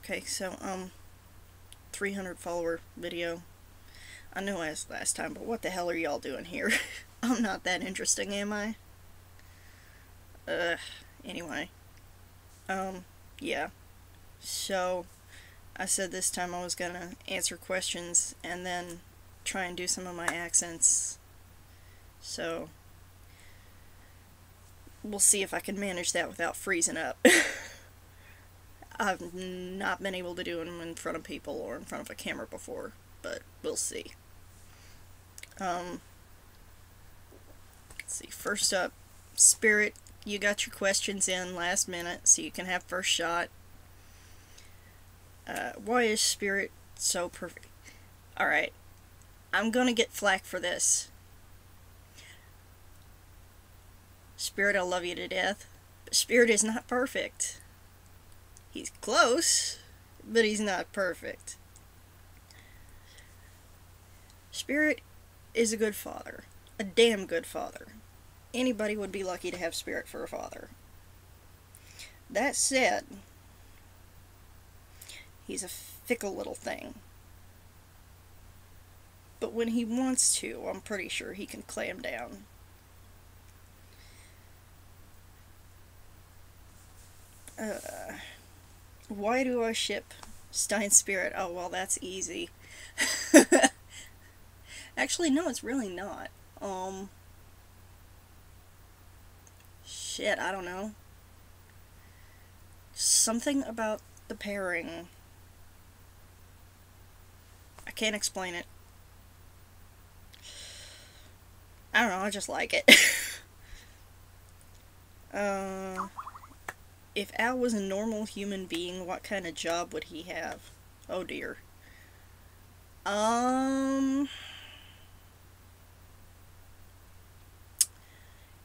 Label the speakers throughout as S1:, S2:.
S1: Okay, so, 300 follower video. I know I asked last time, but what the hell are y'all doing here? I'm not that interesting, am I? Anyway. Yeah. So, I said this time I was gonna answer questions and then try and do some of my accents. So, we'll see if I can manage that without freezing up. I've not been able to do them in front of people or in front of a camera before, but we'll see. Let's see. First up, Spirit, you got your questions in last minute, so you can have first shot. Why is Spirit so perfect? Alright, I'm gonna get flack for this. Spirit, I love you to death, but Spirit is not perfect. He's close, but he's not perfect. Spirit is a good father. A damn good father. Anybody would be lucky to have Spirit for a father. That said, he's a fickle little thing. But when he wants to, I'm pretty sure he can clam down. Why do I ship Stein Spirit? Oh, well, that's easy. Actually, no, it's really not. Shit, I don't know. Something about the pairing. I can't explain it. I don't know, I just like it. If Al was a normal human being, what kind of job would he have? Oh dear.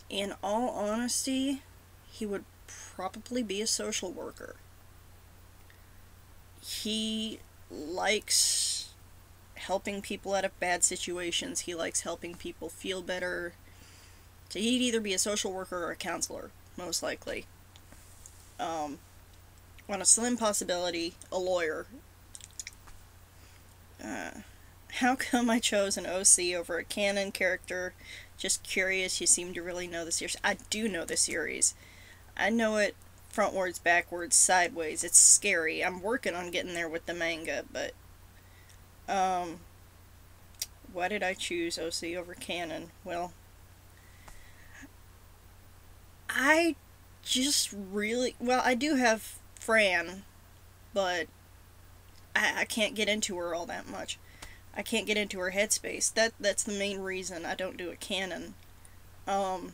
S1: In all honesty, he would probably be a social worker. He likes helping people out of bad situations. He likes helping people feel better. So he'd either be a social worker or a counselor, most likely. On a slim possibility, a lawyer. How come I chose an OC over a canon character? Just curious, you seem to really know the series. I do know the series. I know it frontwards, backwards, sideways. It's scary. I'm working on getting there with the manga, but why did I choose OC over canon? Well, I just really... Well, I do have Fran, but I can't get into her all that much. I can't get into her headspace. That's the main reason I don't do a canon. I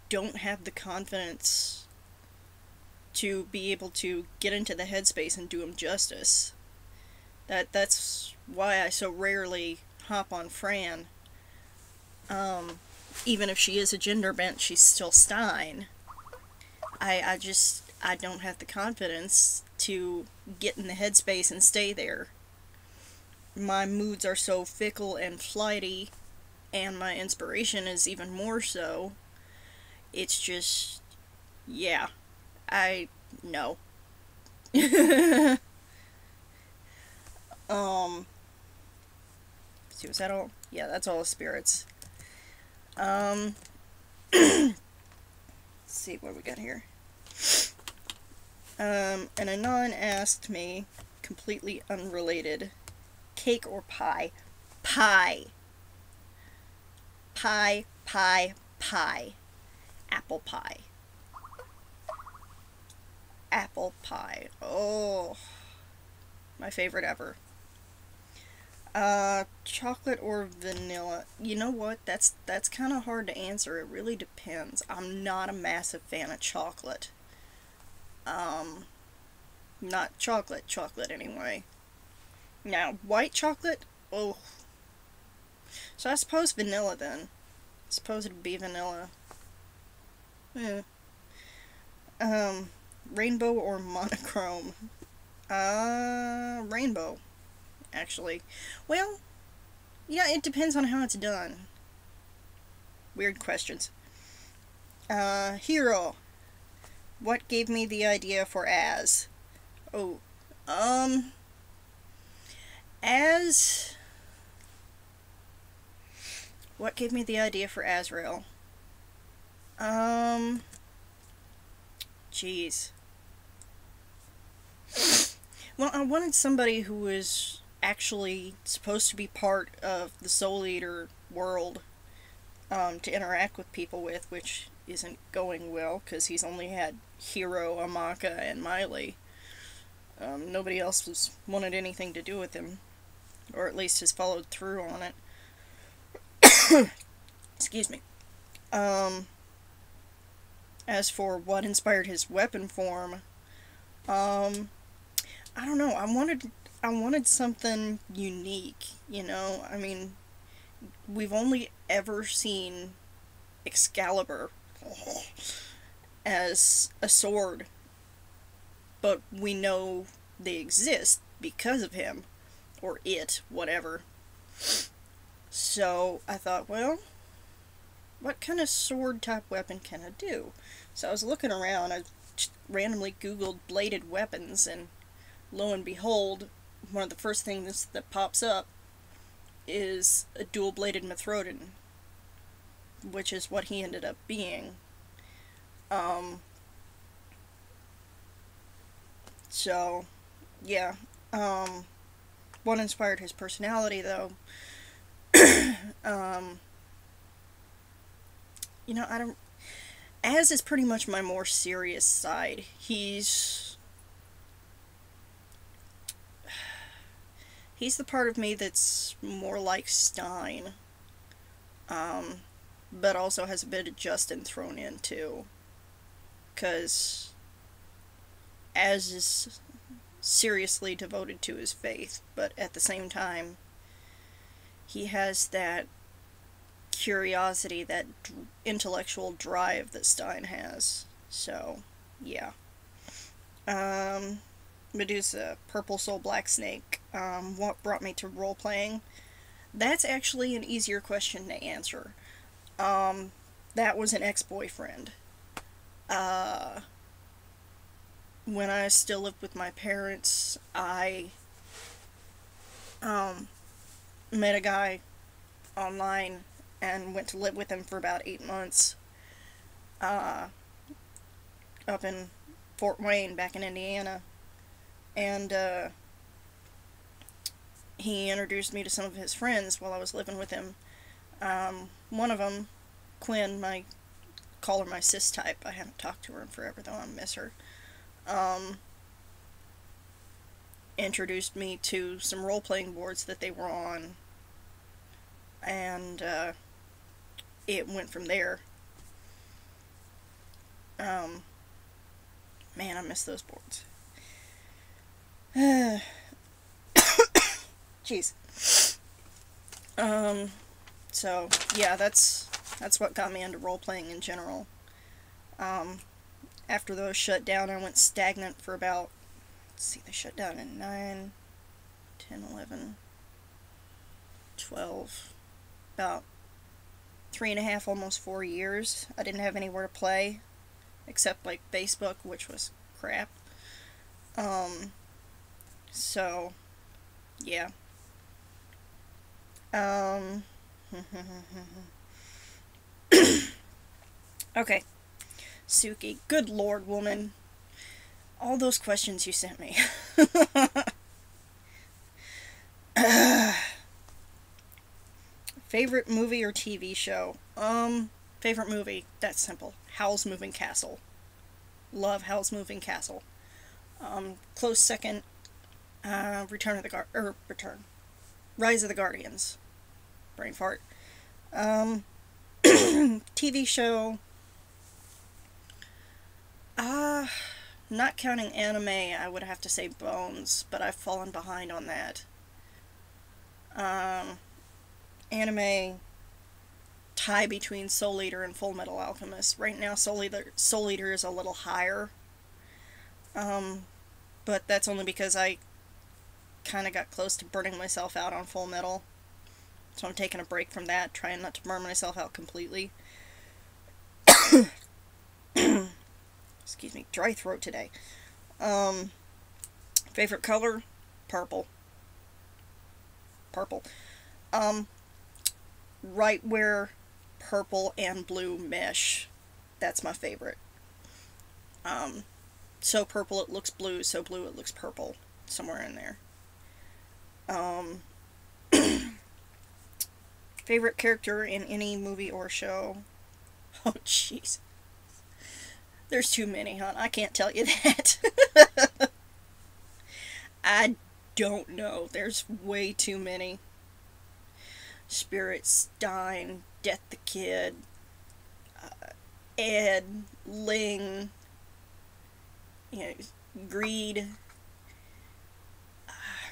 S1: don't have the confidence to be able to get into the headspace and do him justice. That's why I so rarely hop on Fran. Even if she is a gender bent, she's still Stein. I don't have the confidence to get in the headspace and stay there. My moods are so fickle and flighty, and my inspiration is even more so. It's just... yeah. No. See, was that all? Yeah, that's all the spirits. Let's see what we got here. An Anon asked me, completely unrelated, cake or pie? Pie. Pie, pie, pie. Apple pie. Apple pie. Oh, my favorite ever. Chocolate or vanilla? You know what? That's kind of hard to answer. It really depends. I'm not a massive fan of chocolate. Not chocolate anyway. Now, white chocolate? Oh. So I suppose vanilla then. I suppose it'd be vanilla. Yeah. Rainbow or monochrome? Rainbow, actually. Well, yeah, it depends on how it's done. Weird questions. Hero. what gave me the idea for As? Oh, As... What gave me the idea for Azrael? Jeez. Well, I wanted somebody who was actually supposed to be part of the Soul Eater world, to interact with people with, which isn't going well, because he's only had Hiro, Amaka, and Miley. Nobody else wanted anything to do with him, or at least has followed through on it. Excuse me. As for what inspired his weapon form, I don't know. I wanted something unique, you know? I mean, we've only ever seen Excalibur as a sword, but we know they exist because of him, or it, whatever. So I thought, well, what kind of sword type weapon can I do? So I was looking around, I just randomly googled bladed weapons, and lo and behold, one of the first things that pops up is a dual-bladed Mithrodon, which is what he ended up being. So, yeah. What inspired his personality, though? You know, I don't... Az is pretty much my more serious side. He's the part of me that's more like Stein. But also has a bit of Justin thrown in, too. Because Az is seriously devoted to his faith, but at the same time, he has that curiosity, that intellectual drive that Stein has. So, yeah. Medusa, Purple Soul Black Snake. What brought me to role-playing? That's actually an easier question to answer. That was an ex-boyfriend. When I still lived with my parents, I met a guy online and went to live with him for about 8 months, up in Fort Wayne, back in Indiana. And he introduced me to some of his friends while I was living with him. One of them, Quinn, call her my sis type. I haven't talked to her in forever, though. I miss her. Introduced me to some role-playing boards that they were on, and it went from there. Man, I miss those boards. Jeez. So, yeah, that's what got me into role-playing in general. After those shut down, I went stagnant for about, let's see, they shut down in 9, 10, 11, 12, about 3.5, almost 4 years. I didn't have anywhere to play, except, like, Facebook, which was crap. So, yeah. Okay. Suki, good lord, woman. All those questions you sent me. Favorite movie or TV show? Favorite movie, that's simple. Howl's Moving Castle. Love Howl's Moving Castle. Close second, Rise of the Guardians. Brain fart. TV show. Not counting anime, I would have to say Bones, but I've fallen behind on that. Anime, tie between Soul Eater and Full Metal Alchemist. Right now, Soul Eater is a little higher. But that's only because I kind of got close to burning myself out on Full Metal. So I'm taking a break from that, trying not to burn myself out completely. excuse me, dry throat today. Favorite color? Purple. Purple. Um, right where purple and blue mesh. That's my favorite. So purple it looks blue, so blue it looks purple. Somewhere in there. Um, favorite character in any movie or show? Oh, jeez. There's too many, hon. I can't tell you that. I don't know. There's way too many. Spirit Stein, Death the Kid, Ed, Ling, you know, Greed,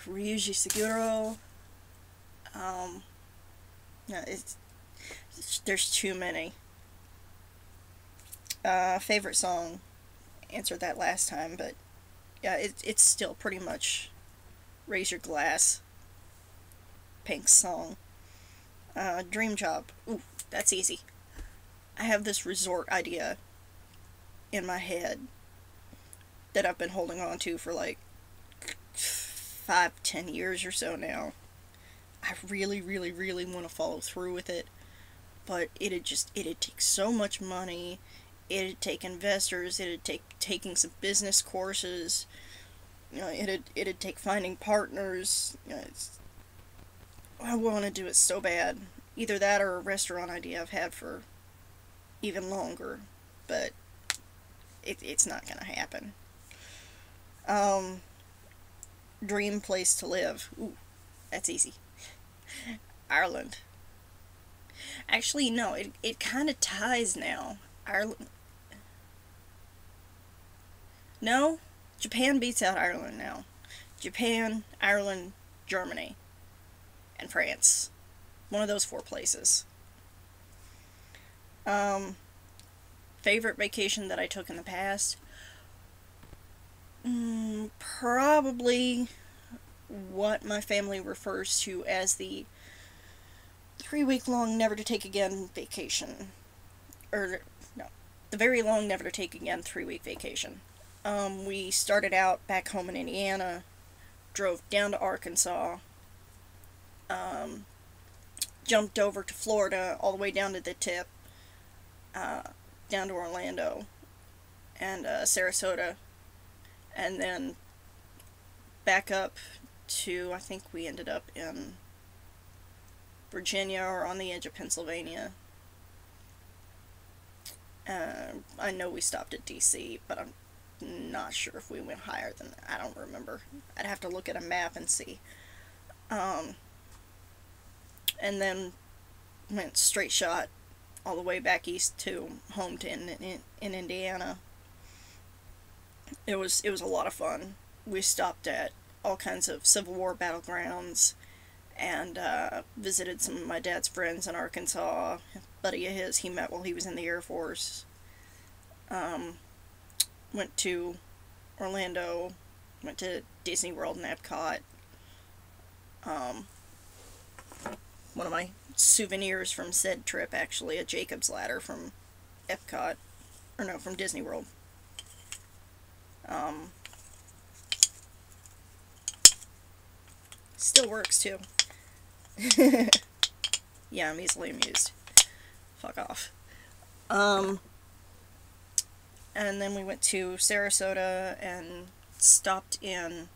S1: Ryuji Seguro. No, there's too many. Favorite song? Answered that last time, but yeah, it's still pretty much Raise Your Glass, Pink's song. Dream job. Ooh, that's easy. I have this resort idea in my head that I've been holding on to for like 5-10 years or so now. I really, really, really want to follow through with it, but it'd take so much money. It'd take investors. It'd take taking some business courses. You know, it'd take finding partners. You know, I want to do it so bad. Either that or a restaurant idea I've had for even longer, but it's not gonna happen. Dream place to live. Ooh, that's easy. Ireland. Actually, no, it kind of ties now. Ireland. No, Japan beats out Ireland now. Japan, Ireland, Germany, and France. One of those 4 places. Favorite vacation that I took in the past? Probably what my family refers to as the 3-week-long never to take again vacation. Or, no, the very long never to take again 3-week vacation. We started out back home in Indiana, drove down to Arkansas, jumped over to Florida, all the way down to the tip, down to Orlando, and Sarasota, and then back up to, I think we ended up in Virginia or on the edge of Pennsylvania. I know we stopped at DC, but I'm not sure if we went higher than that. I don't remember. I'd have to look at a map and see. And then went straight shot all the way back east to home to in Indiana. It was a lot of fun. We stopped at all kinds of Civil War battlegrounds and visited some of my dad's friends in Arkansas. A buddy of his he met while he was in the Air Force. Went to Orlando, went to Disney World and Epcot. One of my souvenirs from said trip, actually, a Jacob's ladder from Epcot, or no, from Disney World. Still works, too. Yeah, I'm easily amused. Fuck off. And then we went to Sarasota and stopped in,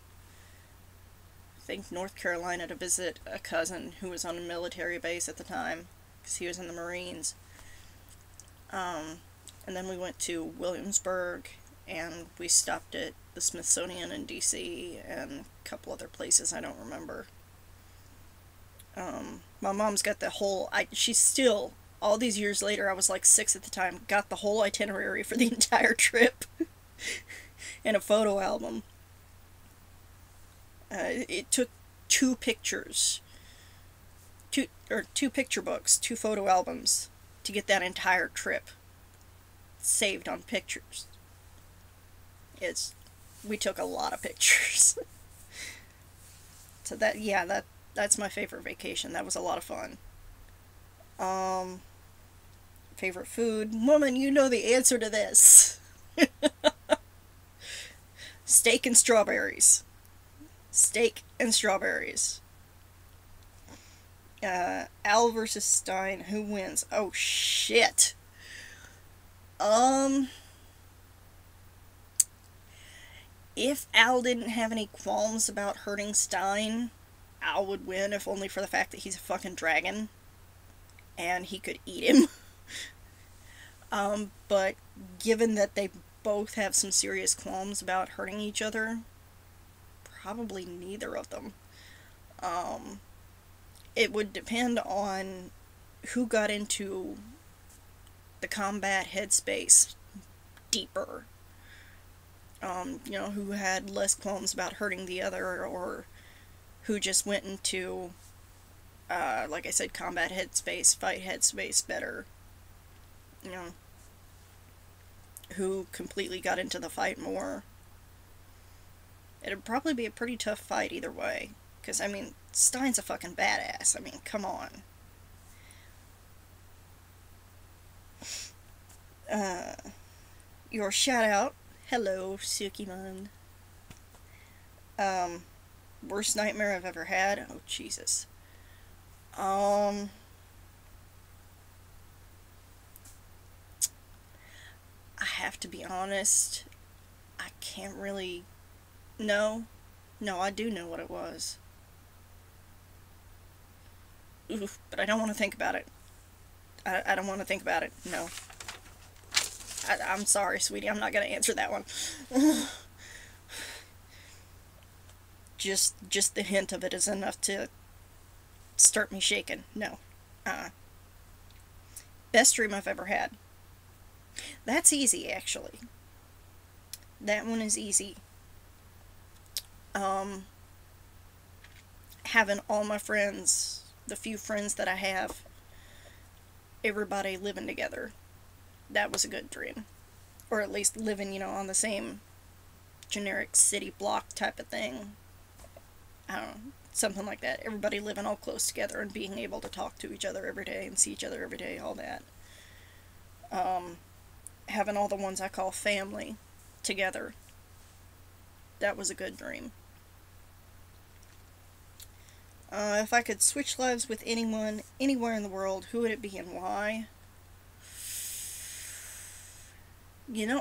S1: I think, North Carolina to visit a cousin who was on a military base at the time, because he was in the Marines. And then we went to Williamsburg, and we stopped at the Smithsonian in DC, and a couple other places I don't remember. My mom's got the whole, she's still, all these years later, I was like 6 at the time, got the whole itinerary for the entire trip in a photo album. It took 2 pictures, two picture books, 2 photo albums to get that entire trip saved on pictures. We took a lot of pictures. So that's my favorite vacation. That was a lot of fun. Favorite food? Woman, you know the answer to this. Steak and strawberries. Steak and strawberries. Al versus Stein. Who wins? Oh shit. Um, if Al didn't have any qualms about hurting Stein, Al would win, if only for the fact that he's a fucking dragon and he could eat him. But given that they both have some serious qualms about hurting each other, probably neither of them. Um, it would depend on who got into the combat headspace deeper. Who had less qualms about hurting the other, or who just went into, like I said, combat headspace, fight headspace better. You know, who completely got into the fight more. It'd probably be a pretty tough fight either way. Because, I mean, Stein's a fucking badass. I mean, come on. Your shout out. Hello, Suki Mun. Worst nightmare I've ever had. Oh, Jesus. I have to be honest. I can't really. No. No, I do know what it was. Oof, but I don't want to think about it. I don't want to think about it. No. I'm sorry, sweetie. I'm not going to answer that one. just the hint of it is enough to start me shaking. No. Best dream I've ever had. That's easy, actually. That one is easy. Having all my friends, the few friends that I have, everybody living together. That was a good dream. Or at least living, on the same generic city block type of thing. I don't know, something like that. Everybody living all close together and being able to talk to each other every day and see each other every day, all that. Having all the ones I call family together. That was a good dream. If I could switch lives with anyone, anywhere in the world, who would it be and why?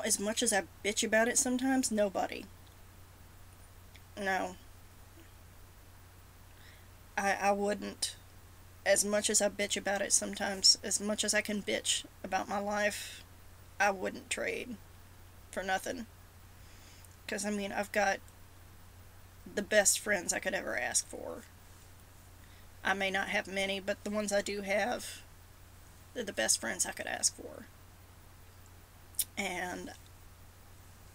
S1: As much as I bitch about it sometimes, nobody. No. I wouldn't. As much as I bitch about it sometimes, as much as I can bitch about my life, I wouldn't trade for nothing. Because, I've got the best friends I could ever ask for. I may not have many, but the ones I do have, they're the best friends I could ask for. And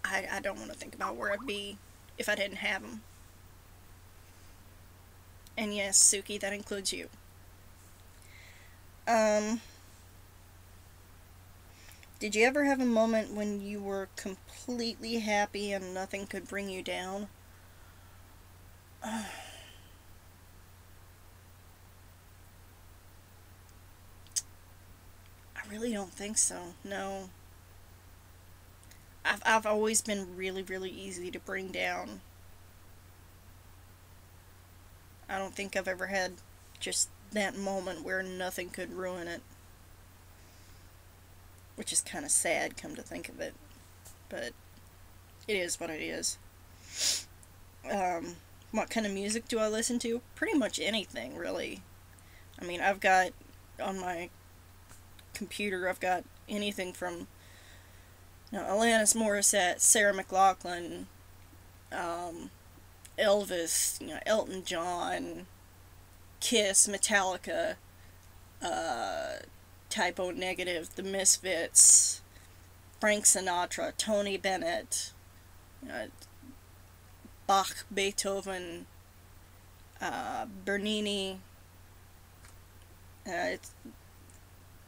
S1: I don't want to think about where I'd be if I didn't have them. And yes, Suki, that includes you. Did you ever have a moment when you were completely happy and nothing could bring you down? I really don't think so, no. I've always been really, really easy to bring down. I don't think I've ever had just that moment where nothing could ruin it. Which is kind of sad, come to think of it. But it is what it is. What kind of music do I listen to? Pretty much anything, really. I've got, on my computer, I've got anything from Alanis Morissette, Sarah McLachlan, Elvis, Elton John, Kiss, Metallica, Typo Negative, The Misfits, Frank Sinatra, Tony Bennett, Bach, Beethoven, Bernini,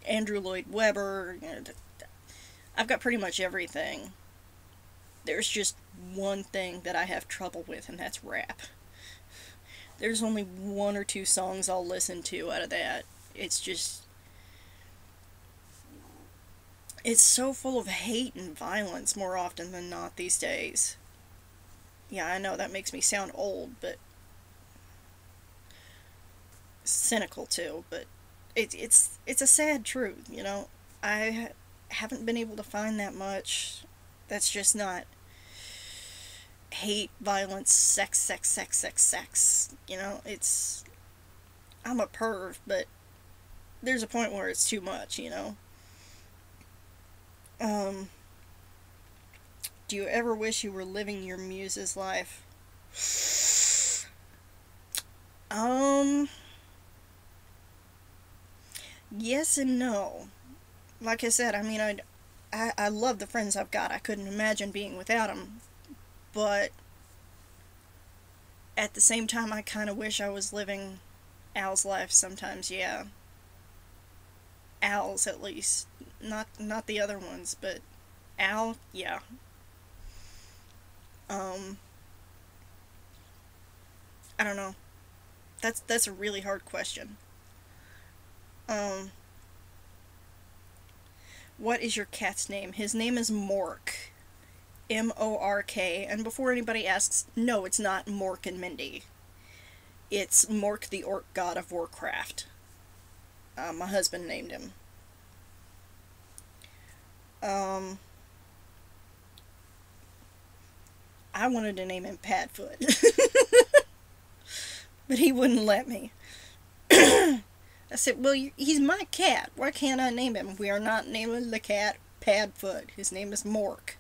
S1: Andrew Lloyd Webber. I've got pretty much everything. There's just one thing that I have trouble with, and that's rap. There's only one or two songs I'll listen to out of that. It's so full of hate and violence more often than not these days. Yeah, I know that makes me sound old, but cynical too, but it's a sad truth, you know. I haven't been able to find that much that's just not hate, violence, sex, sex, sex, sex, sex. You know, it's I'm a perv, but there's a point where it's too much, you know. Um, do you ever wish you were living your muse's life? Um, yes and no. Like I said, I mean, I love the friends I've got. I couldn't imagine being without them. But at the same time, I kind of wish I was living Al's life sometimes, yeah. Al's, at least. Not the other ones, but Al, yeah. Um, I don't know. That's a really hard question. Um, what is your cat's name? His name is Mork. Mork. And before anybody asks, no, it's not Mork and Mindy. It's Mork the Orc God of Warcraft. My husband named him. Um, I wanted to name him Padfoot, but he wouldn't let me. I said, well, he's my cat. Why can't I name him? We are not naming the cat Padfoot. His name is Mork.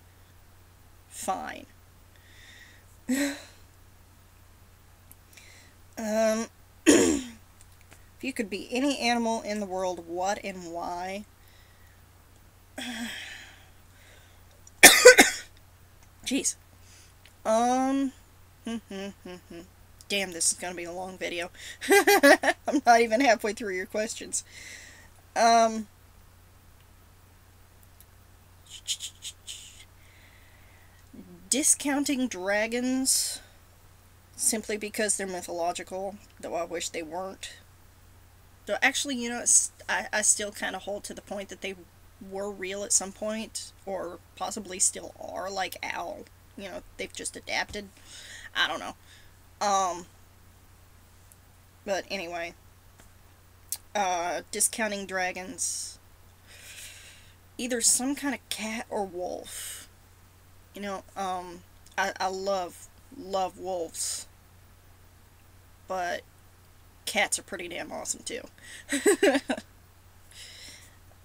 S1: Fine. If you could be any animal in the world, what and why? Jeez. Um. Damn, this is gonna be a long video. I'm not even halfway through your questions. Um. Discounting dragons simply because they're mythological, though I wish they weren't. Though actually, you know, I still kind of hold to the point that they were real at some point, or possibly still are, like Owl. You know, they've just adapted. I don't know. Um, but anyway, discounting dragons. Either some kind of cat or wolf. You know, I love wolves, but cats are pretty damn awesome too.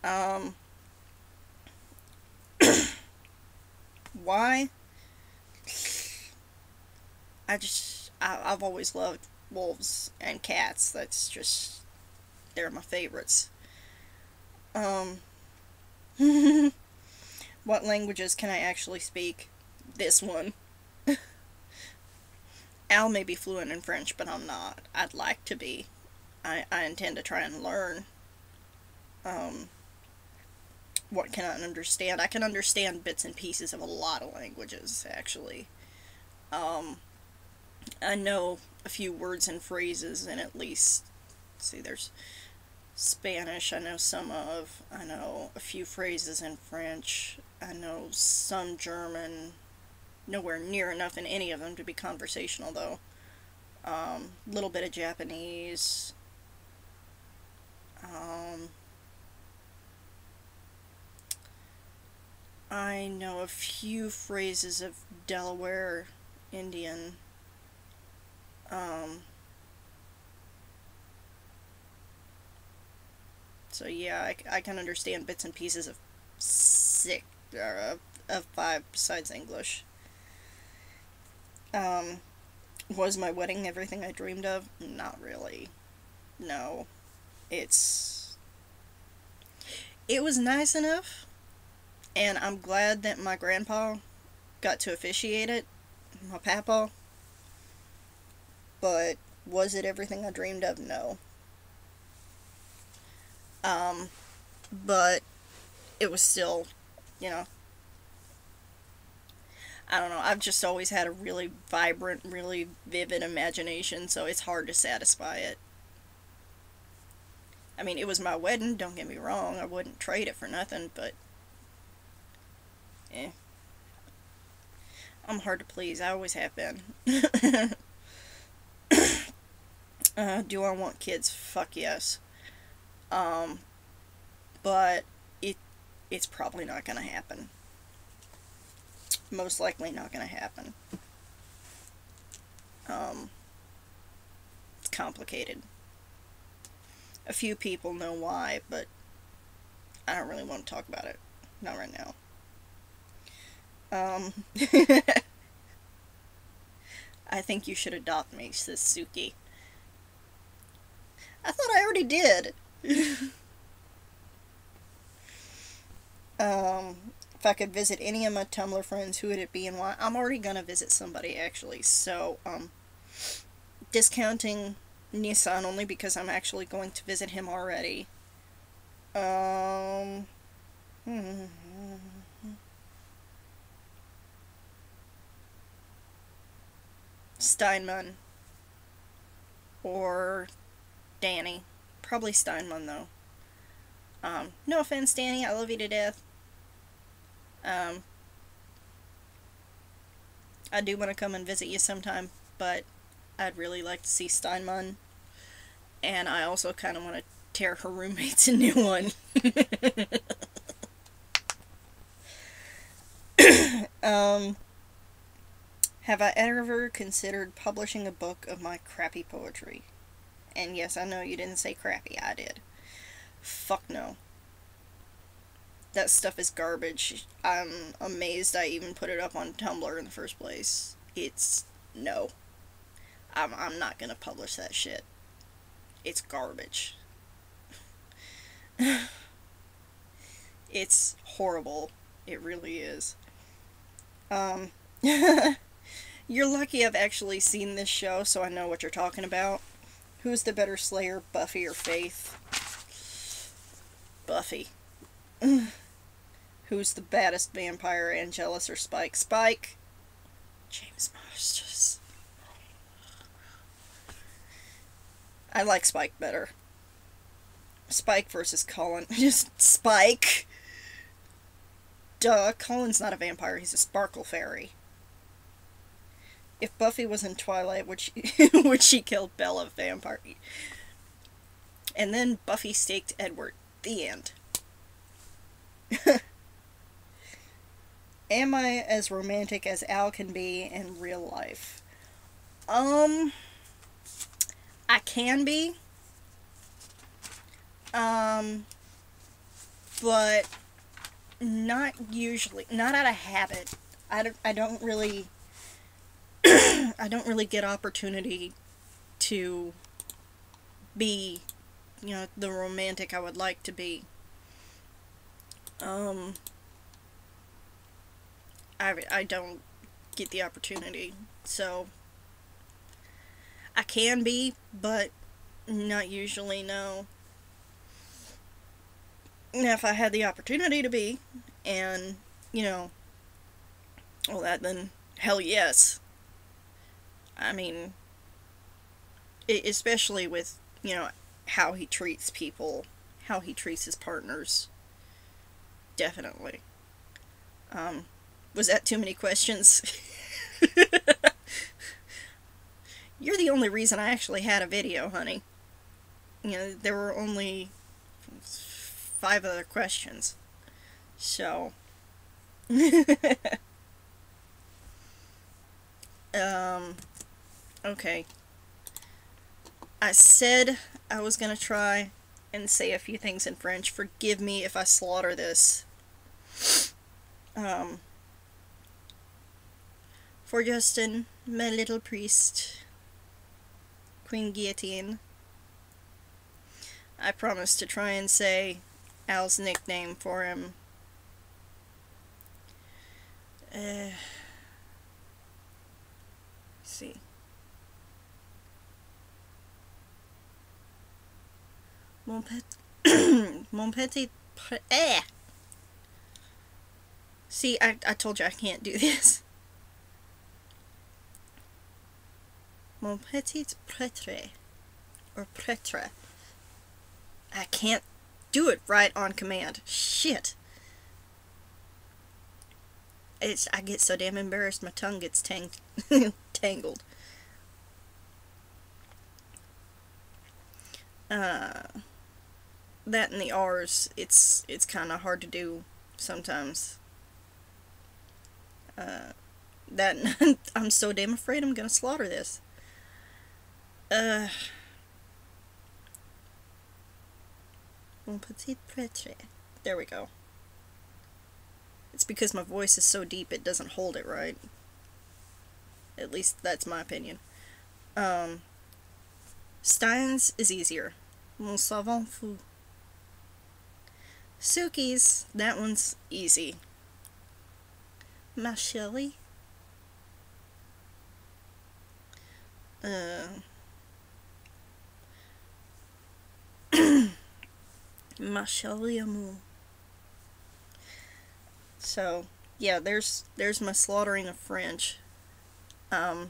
S1: um, why? I've always loved wolves and cats. That's just, they're my favorites. Um, what languages can I actually speak? This one. Al may be fluent in French, but I'm not. I'd like to be. I intend to try and learn. Um, what can I understand? I can understand bits and pieces of a lot of languages, actually. Um, I know a few words and phrases in at least, let's see, there's Spanish I know some of. I know a few phrases in French. I know some German. Nowhere near enough in any of them to be conversational, though. Little bit of Japanese. I know a few phrases of Delaware Indian. So yeah, I can understand bits and pieces of six, or of five besides English. Um, was my wedding everything I dreamed of? Not really. No. It's... It was nice enough, and I'm glad that my grandpa got to officiate it, my papa, but was it everything I dreamed of? No. Um, but it was still, you know, I don't know, I've just always had a really vibrant, really vivid imagination, so it's hard to satisfy it. I mean, it was my wedding, don't get me wrong, I wouldn't trade it for nothing, but, eh. I'm hard to please. I always have been. Do I want kids? Fuck yes. Um, but it's probably not gonna happen. Most likely not gonna happen. Um, it's complicated. A few people know why, but I don't really want to talk about it. Not right now. Um, I think you should adopt me, says Suki. I thought I already did. If I could visit any of my Tumblr friends, who would it be and why? I'm already gonna visit somebody, actually, so, discounting Nissan only because I'm actually going to visit him already. Steinman. Or Danny. Probably Steinman, though. No offense, Danny, I love you to death. I do want to come and visit you sometime, but I'd really like to see Steinman. And I also kind of want to tear her roommates a new one. Have I ever considered publishing a book of my crappy poetry? And yes, I know you didn't say crappy, I did. Fuck no. That stuff is garbage. I'm amazed I even put it up on Tumblr in the first place. It's... no. I'm not gonna publish that shit. It's garbage. It's horrible. It really is. You're lucky I've actually seen this show, so I know what you're talking about. Who's the better Slayer, Buffy or Faith? Buffy. Who's the baddest vampire, Angelus or Spike? Spike. James Masters. I like Spike better. Spike versus Colin. Just Spike. Duh, Colin's not a vampire, he's a sparkle fairy. If Buffy was in Twilight, would she kill Bella vampire? And then Buffy staked Edward. The end. Am I as romantic as Al can be in real life? I can be. But not usually. Not out of habit. I don't really I don't really get opportunity to be, you know, the romantic I would like to be. I don't get the opportunity, so I can be, but not usually, no. Now, if I had the opportunity to be, and, you know, all that, then hell yes. I mean, especially with, you know, how he treats people, how he treats his partners. Definitely. Was that too many questions? You're the only reason I actually had a video, honey. You know, there were only 5 other questions. So. Okay. I said I was gonna try and say a few things in French. Forgive me if I slaughter this. For Justin, my little priest, Queen Guillotine, I promised to try and say Al's nickname for him. See. Mon petit... See, I told you I can't do this. Mon petit prêtre. Or prêtre. I can't do it right on command. Shit. I get so damn embarrassed my tongue gets tangled. That and the R's, it's kind of hard to do sometimes. That I'm so damn afraid I'm gonna slaughter this. Mon petit prêtre. There we go. It's because my voice is so deep it doesn't hold it right. At least that's my opinion. Steins is easier. Mon savant fou. Suki's, that one's easy. Ma chérie. Ma chérie amour. So, yeah, there's my slaughtering of French. My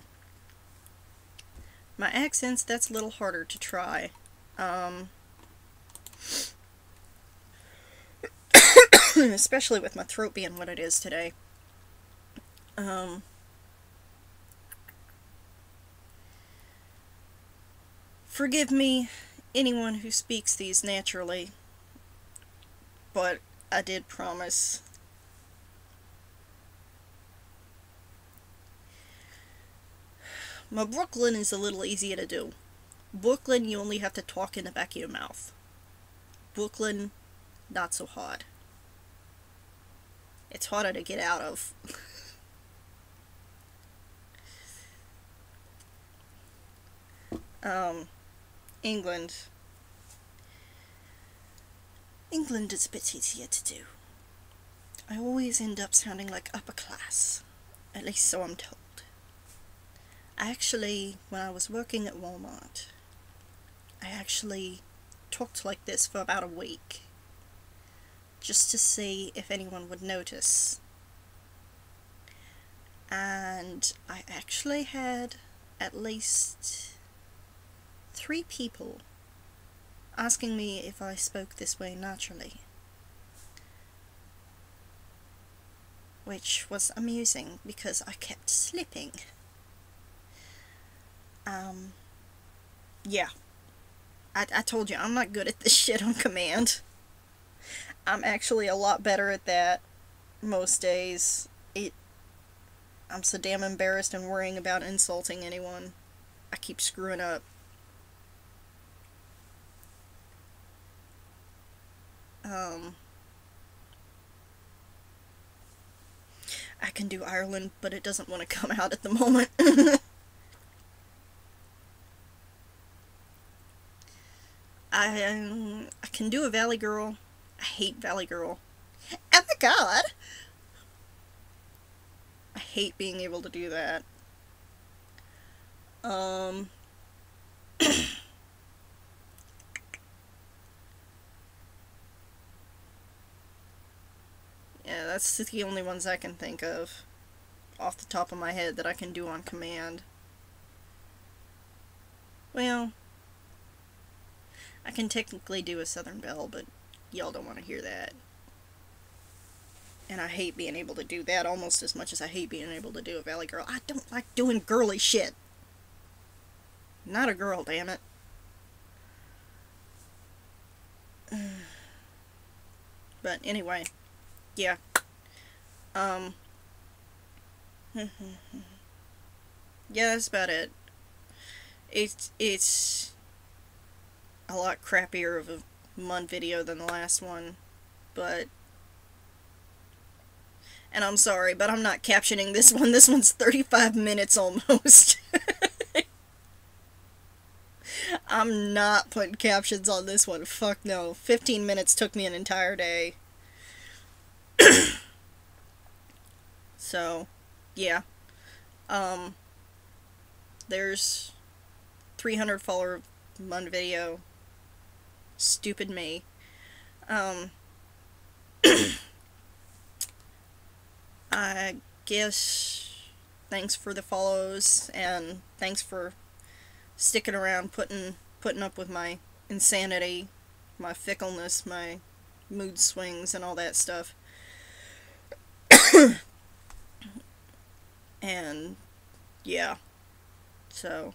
S1: accents, that's a little harder to try. Especially with my throat being what it is today. Forgive me, anyone who speaks these naturally, but I did promise. My Brooklyn is a little easier to do. Brooklyn, you only have to talk in the back of your mouth. Brooklyn, not so hard. It's harder to get out of. England. England is a bit easier to do. I always end up sounding like upper class. At least so I'm told. Actually, when I was working at Walmart, I actually talked like this for about a week. Just to see if anyone would notice. And I actually had at least 3 people asking me if I spoke this way naturally. Which was amusing because I kept slipping. Yeah. I told you, I'm not good at this shit on command. I'm actually a lot better at that most days. I'm so damn embarrassed and worrying about insulting anyone. I keep screwing up. I can do Ireland, but it doesn't want to come out at the moment. I can do a Valley Girl. I hate Valley Girl. Oh my god! I hate being able to do that. Yeah, that's the only ones I can think of off the top of my head that I can do on command. Well, I can technically do a Southern Belle, but y'all don't want to hear that. And I hate being able to do that almost as much as I hate being able to do a Valley Girl. I don't like doing girly shit. Not a girl, damn it. But anyway, yeah. Yeah, that's about it. It's a lot crappier of a Mun video than the last one, but... And I'm sorry, but I'm not captioning this one. This one's 35 minutes almost. I'm not putting captions on this one. Fuck no. 15 minutes took me an entire day. So, yeah. There's 300 follower Mun video. Stupid me. I guess thanks for the follows, and thanks for sticking around, putting up with my insanity, my fickleness, my mood swings, and all that stuff. And yeah, so